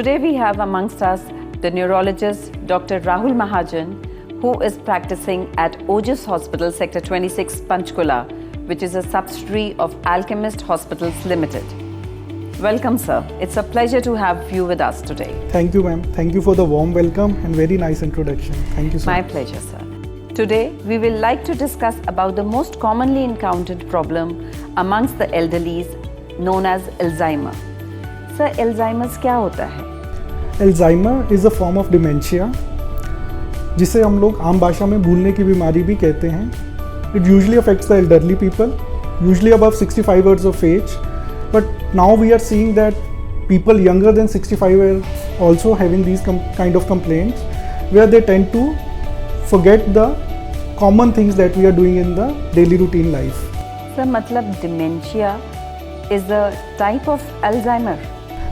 Today we have amongst us the neurologist Dr. Rahul Mahajan, who is practicing at Ojis Hospital, Sector 26, Panchkula, which is a subsidiary of Alchemist Hospitals Limited. Welcome, sir. It's a pleasure to have you with us today. Thank you, ma'am. Thank you for the warm welcome and very nice introduction. Thank you, sir. My pleasure, sir. Today, we will like to discuss about the most commonly encountered problem amongst the elderlies, known as Alzheimer. Sir, Alzheimer's क्या होता है? Alzheimer is a form of dementia, जिसे हम लोग आम भाषा में भूलने की बीमारी भी कहते हैं. It usually affects the elderly people, usually above 65 years of age. But now we are seeing that people younger than 65 are also having these kind of complaints, where they tend to forget the common things that we are doing in the daily routine life. Sir, मतलब dementia is a type of Alzheimer?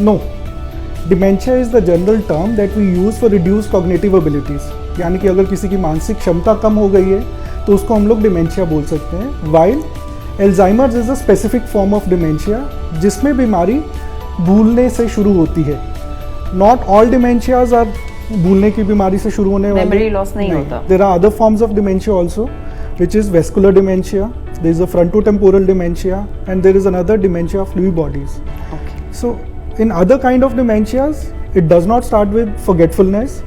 No. Dementia is the general term that we use for reduced cognitive abilities. यानी कि अगर किसी की मानसिक क्षमता कम हो गई है तो उसको हम लोग डिमेंशिया बोल सकते हैं. While Alzheimer's is a specific form of dementia, जिसमें बीमारी भूलने से शुरू होती है. Not all dementias are भूलने की बीमारी से शुरू होने वाली. Memory loss नहीं होता. There are other forms of dementia also, which is vascular dementia. There is a frontotemporal dementia, and there is another dementia of Lewy bodies. Okay. So, in other kind of dementias, it does not start with forgetfulness.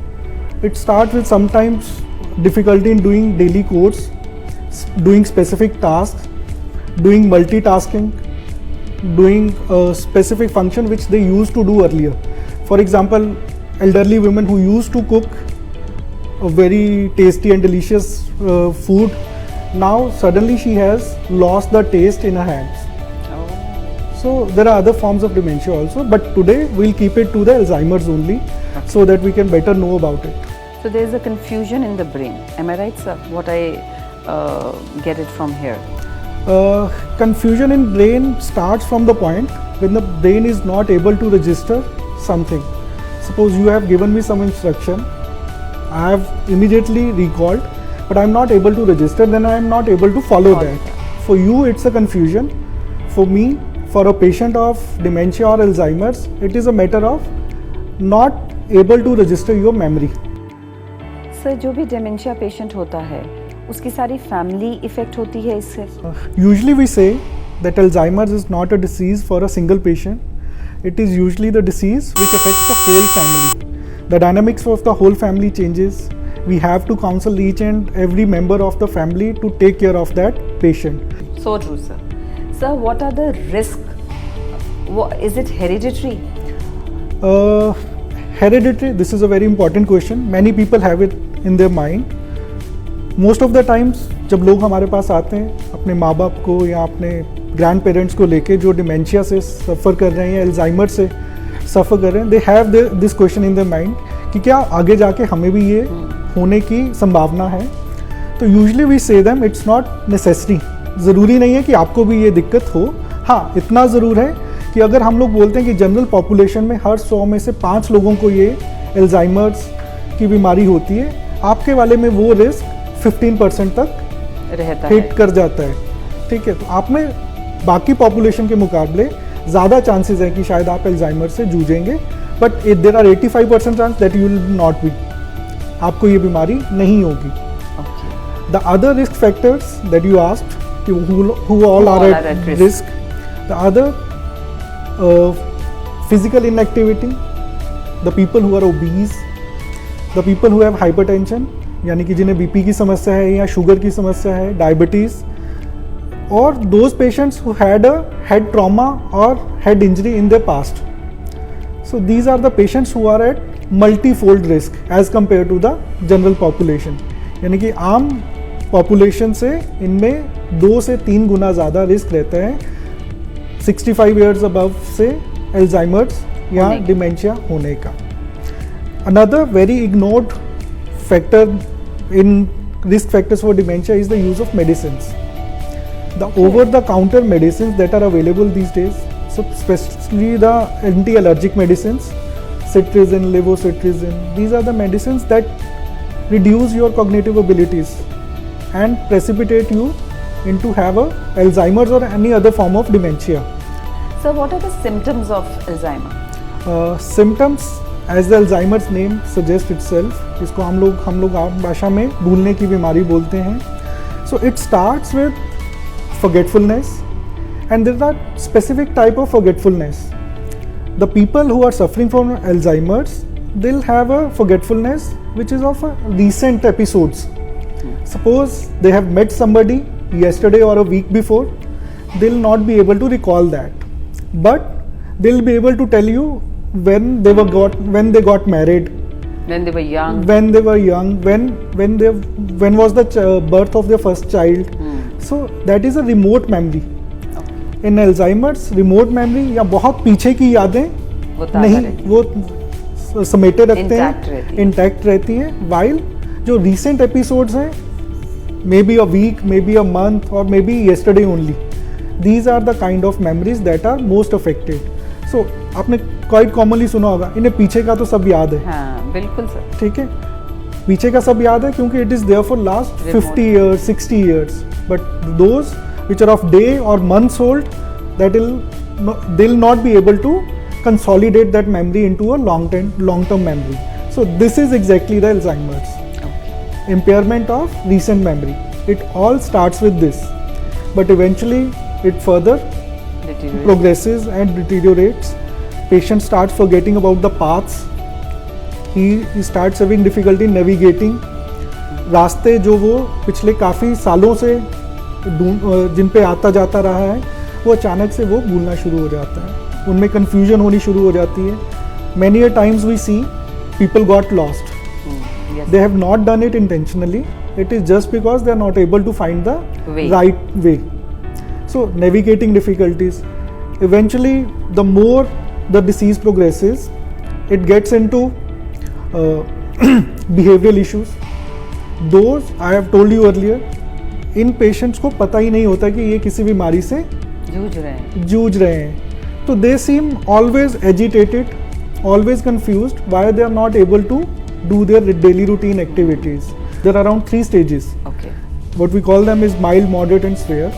It starts with sometimes difficulty in doing daily chores, doing specific tasks, doing multitasking, doing a specific function which they used to do earlier. For example, elderly women who used to cook a very tasty and delicious food, now suddenly she has lost the taste in her hands. So there are other forms of dementia also, but today we'll keep it to the Alzheimer's only, so that we can better know about it. So there is a confusion in the brain. Am I right, sir? What I get it from here. Confusion in brain starts from the point when the brain is not able to register something. Suppose you have given me some instruction, I have immediately recalled, but I am not able to register, then I am not able to follow that. For you, it's a confusion. For me, for a patient of dementia or Alzheimer's, it is a matter of not able to register your memory. Sir, जो भी dementia patient होता है, उसकी सारी family effect होती है इससे? Usually we say that Alzheimer's is not a disease for a single patient. It is usually the disease which affects the whole family. The dynamics of the whole family changes. We have to counsel each and every member of the family to take care of that patient. So true, sir. Sir, what are the risks? Is it hereditary? Hereditary, this is a very important question. Many people have it in their mind. Most of the times जब लोग हमारे पास आते हैं अपने माँ बाप को या अपने ग्रैंड पेरेंट्स को लेके जो डिमेंशिया से सफ़र कर रहे हैं, एल्जाइमर से सफ़र कर रहे हैं, they have this question in their mind कि क्या आगे जाके हमें भी ये होने की संभावना है. तो यूजुअली वी से देम इट्स नॉट नेसेसरी. ज़रूरी नहीं है कि आपको भी ये दिक्कत हो. हाँ, इतना ज़रूर है कि अगर हम लोग बोलते हैं कि जनरल पॉपुलेशन में हर 100 में से 5 लोगों को ये एल्जाइमर्स की बीमारी होती है, आपके वाले में वो रिस्क 15% तक रहता हिट कर जाता है. ठीक है, तो आप में बाकी पॉपुलेशन के मुकाबले ज़्यादा चांसेस हैं कि शायद आप एल्जाइमर से जूझेंगे, but there are 85% chance that you will not be. आपको ये बीमारी नहीं होगी. The other risk factors that you asked, who all are at risk. The other physical inactivity, the people who are obese, the people who have hypertension, यानी कि जिन्हें BP की समस्या है या शुगर की समस्या है, डायबिटीज़, और those patients who had a head trauma or head injury in their past. So these are the patients who are at multifold risk as compared to the general population. यानी कि आम population से इनमें 2 से 3 गुना ज़्यादा risk रहता है 65 years above से एल्जाइमर्स या डिमेंशिया होने का. Another very ignored factor in risk factors for dementia is the use of medicines. The over-the-counter medicines that are available these days, so especially the anti-allergic medicines, cetirizine, levocetirizine, these are the medicines that reduce your cognitive abilities and precipitate you into have a Alzheimer's or any other form of dementia. So what are the symptoms of Alzheimer? Symptoms as the Alzheimer's name suggest itself, इसको हम लोग आम भाषा में भूलने की बीमारी बोलते हैं. So it starts with forgetfulness, and there are specific type of forgetfulness. The people who are suffering from Alzheimer's, they'll have a forgetfulness which is of a recent episodes. Suppose they have met somebody yesterday or a week before, they'll not be able to recall that, but they'll be able to tell you when they got married, when they were young, when was the birth of their first child. So that is a remote memory. In Alzheimer's, remote memory या बहुत पीछे की यादें वो समेटे रखते हैं, intact रहती हैं, while जो recent episodes हैं, maybe a week, maybe a month, or maybe yesterday only, these are the kind of memories that are most affected. So आपने quite commonly सुना होगा, इन्हें पीछे का तो सब याद है. हाँ, बिल्कुल सर. ठीक है, पीछे का सब याद है क्योंकि it is there for last 50 years, 60 years. But those which are of day or months old, they'll not be able to consolidate that memory into a long-term memory. So this is exactly the Alzheimer's. Impairment of recent memory. It all starts with this, but eventually it further progresses and deteriorates. Patient starts forgetting about the paths. He starts having difficulty navigating. रास्ते जो वो पिछले काफ़ी सालों से जिन पे आता जाता रहा है, वो अचानक से वो भूलना शुरू हो जाता है, उनमें कन्फ्यूजन होनी शुरू हो जाती है. Many a times we see people got lost. Yes. They have not done it intentionally. It is just because they are not able to find the Way. right way. So navigating difficulties. Eventually, the more the disease progresses, it gets into behavioral issues. Those I have told you earlier, in patients को पता ही नहीं होता कि ये किसी बीमारी से जूझ रहे हैं. तो they seem always agitated, always confused why they are not able to do their daily routine activities. There are around 3 stages. Okay. What we call them is mild, moderate and severe,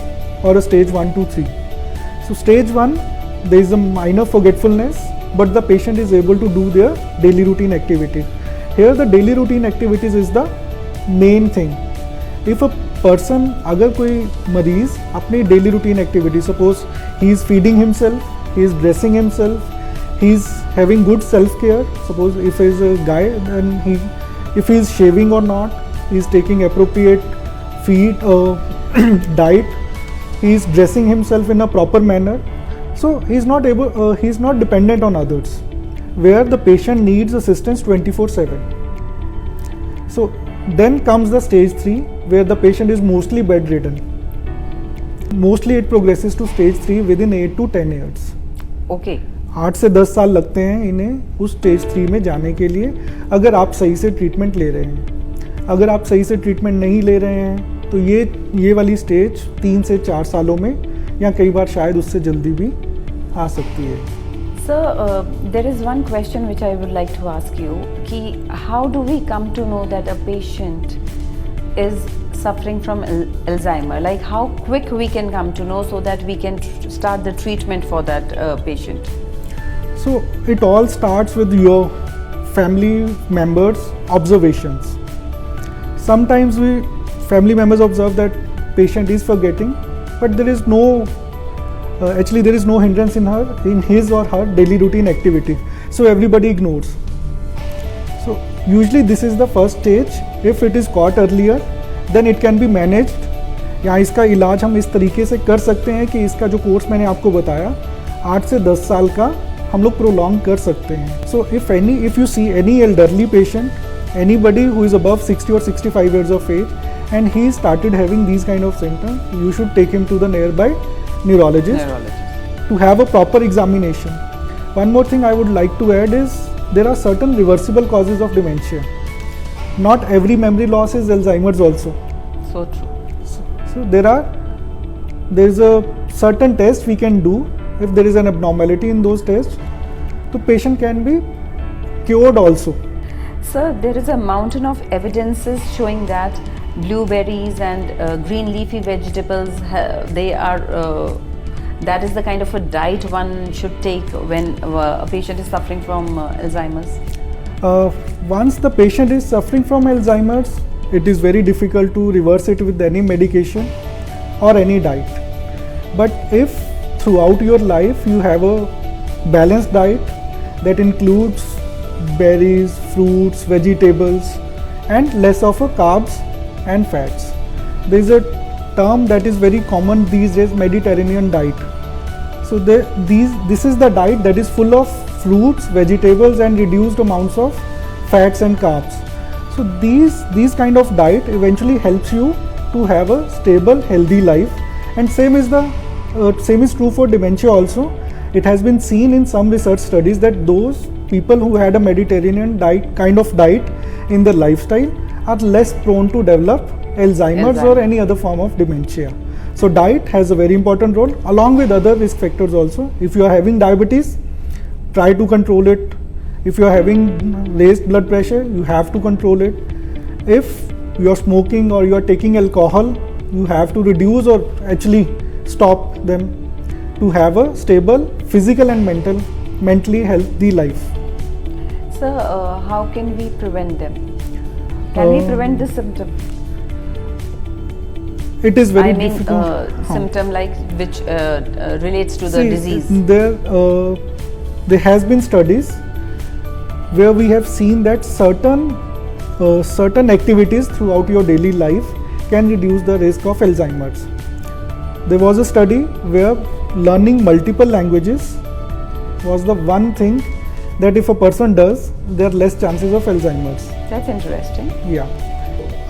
or a stage 1, 2, 3. So stage 1, there is a minor forgetfulness, but the patient is able to do their daily routine activities. Here the daily routine activities is the main thing. If a person, अगर कोई मरीज अपनी daily routine activity, suppose he is feeding himself, he is dressing himself, he is having good self-care. Suppose if he is a guy, then if he is shaving or not, he is taking appropriate diet, he is dressing himself in a proper manner. So he is not dependent on others, where the patient needs assistance 24/7. So then comes the stage 3, where the patient is mostly bedridden. Mostly it progresses to stage 3 within 8 to 10 years. Okay. 8 से 10 साल लगते हैं इन्हें उस stage 3 में जाने के लिए, अगर आप सही से ट्रीटमेंट ले रहे हैं. अगर आप सही से ट्रीटमेंट नहीं ले रहे हैं तो ये वाली स्टेज 3 से 4 सालों में या कई बार शायद उससे जल्दी भी आ सकती है. Sir, there is one question which I would like to ask you, कि how do we come to know that a patient is suffering from Alzheimer? Like how quick we can come to know so that we can start the treatment for that patient? So it all starts with your family members' observations. Sometimes family members observe that patient is forgetting, but there is no hindrance in his or her daily routine activity. So everybody ignores. So usually this is the first stage. If it is caught earlier, then it can be managed. या इसका इलाज हम इस तरीके से कर सकते हैं कि इसका जो कोर्स मैंने आपको बताया 8 से 10 साल का हम लोग प्रोलॉन्ग कर सकते हैं. सो if you see any elderly patient, anybody who is above 60 or 65 years of age, and he started having these kind of symptoms, you should take him to the nearby neurologist to have a proper examination. One more thing I would like to add is there are certain reversible causes of dementia. Not every memory loss is Alzheimer's also. So true. So there is a certain test we can do. If there is an abnormality in those tests, the patient can be cured also. Sir, there is a mountain of evidences showing that blueberries and green leafy vegetables, that is the kind of a diet one should take when a patient is suffering from Alzheimer's. Once the patient is suffering from Alzheimer's, it is very difficult to reverse it with any medication or any diet. But if throughout your life you have a balanced diet that includes berries, fruits, vegetables, and less of a carbs and fats. There is a term that is very common these days, Mediterranean diet. So this is the diet that is full of fruits, vegetables, and reduced amounts of fats and carbs. So these kind of diet eventually helps you to have a stable, healthy life. And same is true for dementia also. It has been seen in some research studies that those people who had a Mediterranean kind of diet in their lifestyle are less prone to develop Alzheimer's or any other form of dementia. So diet has a very important role along with other risk factors also. If you are having diabetes, try to control it. If you are having raised blood pressure, you have to control it. If you are smoking or you are taking alcohol, you have to reduce or actually stop them to have a stable physical and mentally healthy life. Sir, how can we prevent them? Can we prevent this symptom? It is very difficult. Symptom like which relates to the disease. There has been studies where we have seen that certain activities throughout your daily life can reduce the risk of Alzheimer's. There was a study where learning multiple languages was the one thing that if a person does, there are less chances of Alzheimer's. That's interesting. Yeah.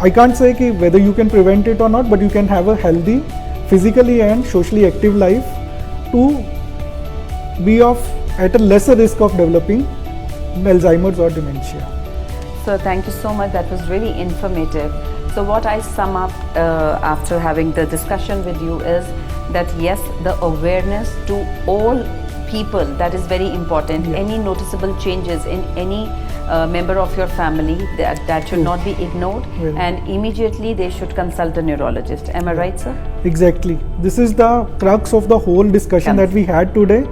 I can't say whether you can prevent it or not, but you can have a healthy, physically and socially active life to be at a lesser risk of developing Alzheimer's or dementia. So thank you so much. That was really informative. So what I sum up after having the discussion with you is that yes, the awareness to all people, that is very important. Yeah. Any noticeable changes in any member of your family, that should not be ignored, and immediately they should consult a neurologist. Am I right, sir? Exactly. This is the crux of the whole discussion that we had today,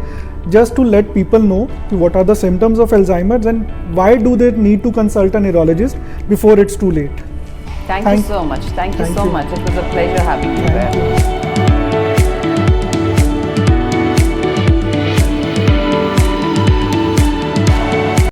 just to let people know what are the symptoms of Alzheimer's and why do they need to consult a neurologist before it's too late. Thank you so much. Thank you so much. It was a pleasure having you here.